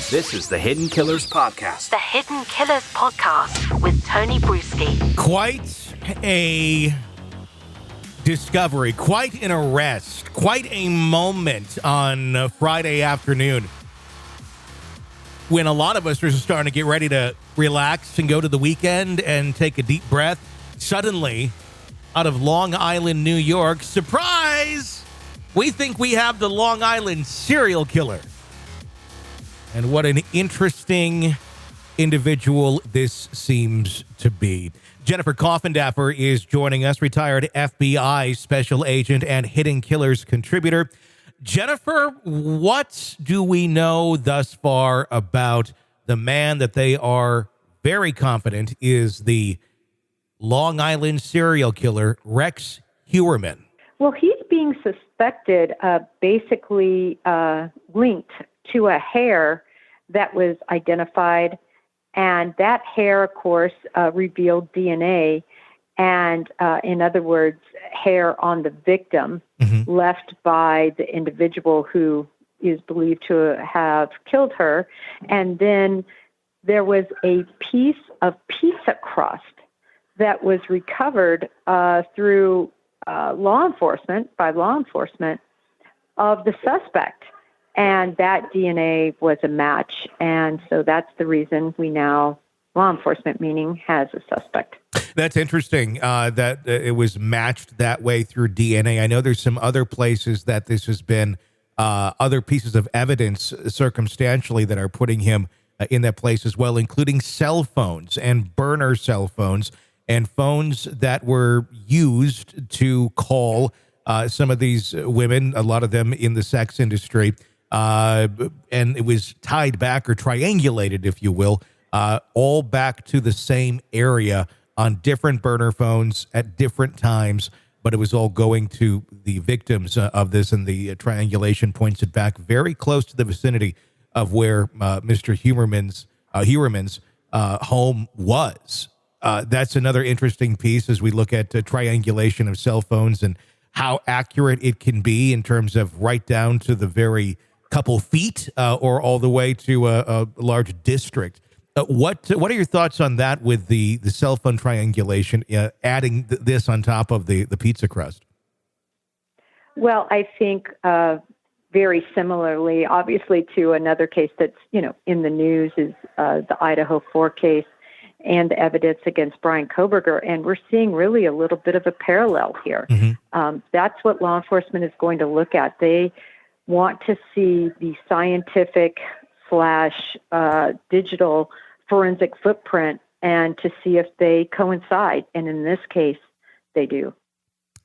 This is the Hidden Killers Podcast. The Hidden Killers Podcast with Tony Brueski. Quite a discovery, quite an arrest, quite a moment on Friday afternoon when a lot of us are starting to get ready to relax and go to the weekend and take a deep breath. Suddenly, out of Long Island, New York, surprise! We think we have the Long Island serial killer. And what an interesting individual this seems to be. Jennifer Coffindaffer is joining us, retired FBI special agent and Hidden Killers contributor. Jennifer, what do we know thus far about the man that they are very confident is the Long Island serial killer, Rex Heuermann? Well, he's being suspected, basically linked to a hair that was identified, and that hair, of course, revealed DNA, and in other words, hair on the victim left by the individual who is believed to have killed her. And then there was a piece of pizza crust that was recovered through by law enforcement of the suspect. And that DNA was a match. And so that's the reason we now, law enforcement meaning, has a suspect. That's interesting that it was matched that way through DNA. I know there's some other places that this has been other pieces of evidence circumstantially that are putting him in that place as well, including cell phones and burner cell phones and phones that were used to call some of these women, a lot of them in the sex industry. And it was tied back or triangulated, if you will, all back to the same area on different burner phones at different times. But it was all going to the victims of this, and the triangulation points it back very close to the vicinity of where Mr. Heuermann's home was. That's another interesting piece as we look at triangulation of cell phones and how accurate it can be in terms of right down to the very couple feet or all the way to a large district. What are your thoughts on that with the cell phone triangulation, adding this on top of the pizza crust? Well, I think very similarly, obviously, to another case that's, in the news is the Idaho 4 case and the evidence against Brian Koberger. And we're seeing really a little bit of a parallel here. That's what law enforcement is going to look at. They want to see the scientific / digital forensic footprint and to see if they coincide. And in this case, they do.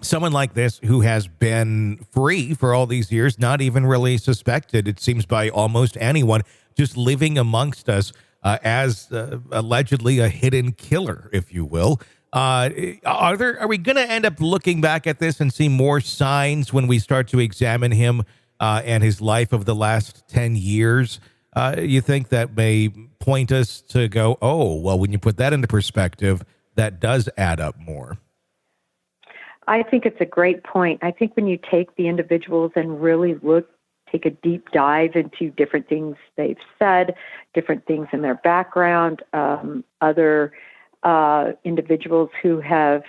Someone like this who has been free for all these years, not even really suspected, it seems, by almost anyone, just living amongst us as allegedly a hidden killer, if you will. Are we going to end up looking back at this and see more signs when we start to examine him and his life of the last 10 years? You think that may point us to go, oh, well, when you put that into perspective, that does add up more. I think it's a great point. I think when you take the individuals and really take a deep dive into different things they've said, different things in their background, other individuals who have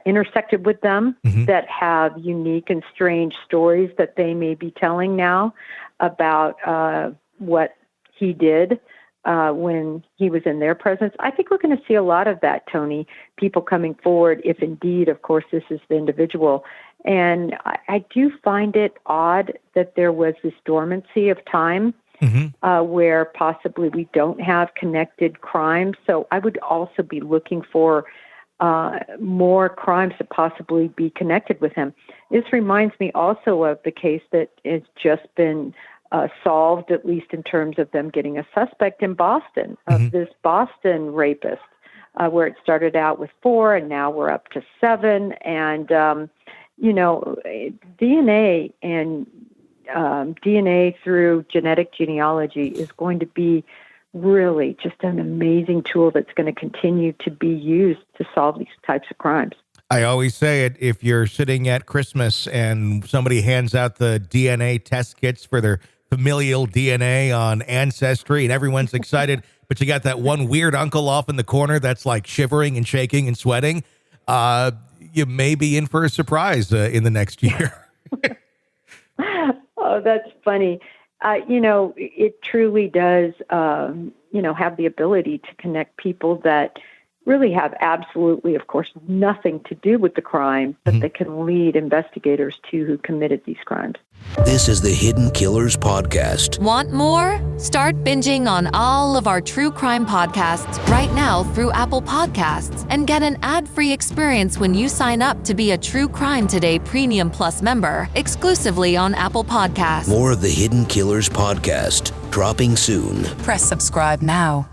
intersected with them that have unique and strange stories that they may be telling now about what he did when he was in their presence. I think we're going to see a lot of that, Tony, people coming forward, if indeed, of course, this is the individual. And I do find it odd that there was this dormancy of time where possibly we don't have connected crimes. So I would also be looking for more crimes that possibly be connected with him. This reminds me also of the case that has just been solved, at least in terms of them getting a suspect in Boston, of this Boston rapist, where it started out with 4 and now we're up to 7. And, DNA and DNA through genetic genealogy is going to be really just an amazing tool that's going to continue to be used to solve these types of crimes. I always say it, if you're sitting at Christmas and somebody hands out the DNA test kits for their familial DNA on Ancestry, and everyone's excited, but you got that one weird uncle off in the corner that's like shivering and shaking and sweating. You may be in for a surprise in the next year. Oh, that's funny. It truly does, have the ability to connect people that really have absolutely, of course, nothing to do with the crime, but they can lead investigators to who committed these crimes. This is the Hidden Killers Podcast. Want more? Start binging on all of our true crime podcasts right now through Apple Podcasts and get an ad-free experience when you sign up to be a True Crime Today Premium Plus member exclusively on Apple Podcasts. More of the Hidden Killers Podcast, dropping soon. Press subscribe now.